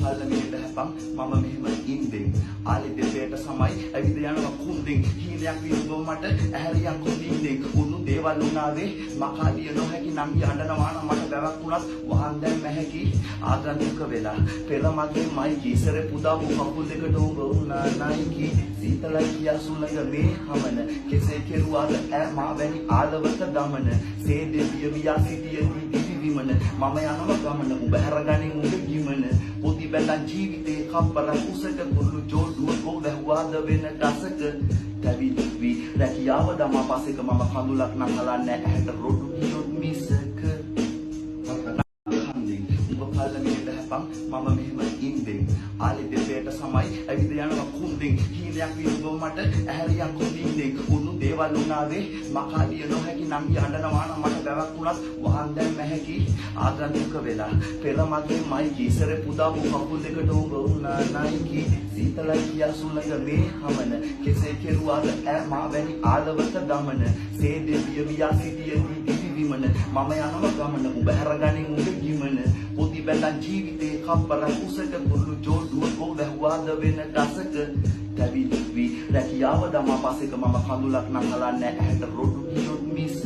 පල්ලමේට හැපන් මම මෙහෙම ඉන්දෙන් ආලි දෙපේට සමයි ඇවිද යනවා කුන්දෙන් හීනයක් විඳව මට ඇහැරියන් කුඳින්දෙන් උණු දේවල් උනාවේ මකාලිය නොහැකි නම් යඬනවා නම් මට බැවක් වුණත් වහන් දැන් නැහැකි ආගන්තුක වෙලා පෙර මගේ මයි කීසරේ පුදාපු කකුල් දෙකට උඹ උනා නයිකි සීතලයි කියා සුළඟ මේ හමන කෙසේ කෙරුවාද ඈ මා වැනි ආලවක දමන සේදේ පියවියා සිටියදී දිවි විමන මම යනවා ගමන උඹ හැරගනින් උඹ ගිමන පොඩි බැලන් ජීවිතේ කප්පර කුසක කුළු ජෝඩුව ගෝ වැහුවාද වෙන දසක තැවිලි රැකියාව දමා පසෙක මම කඳුලක් නම් හලන්නේ ඇහැට රොඩු කියොත් මිසක පල්ලමේට හැපන් මම මෙහෙම ඉන්දෙන් ආලි දෙපේට සමයි ඇවිද යනවා කුන්දෙන් හීනයක් විඳව මට ඇහැරියන් කුඳින්දෙන් උණු දේවල් උනාවේ මකාලිය නොහැකි නම් යඬනවා නම් මට බැවක් වුණත් වහන් දැන් නැහැකි ආගන්තුක වෙලා පෙර මගේ මයි කීසරේ පුදාපු කකුල් දෙකට උඹ උනා නයිකි සීතලයි කියා සුළඟ මේ හමන කෙසේ කෙරුවාද ඈ මා වැනි ආලවක දමන සේදේ පියවියා සිටියදී දිවි විමන මම යනවා ගමන උඹ හැරගනින් උඹ ගිමන පොඩි බැලන් ජීවිතේ කප්පර කුසක කුළු ජෝඩුව ගෝ වැහුවාද වෙන දසක තැවිලි රැකියාව දමා පසෙක මම කඳුලක් නම් හලන්නේ ඇහැට රොඩු කියොත් මිස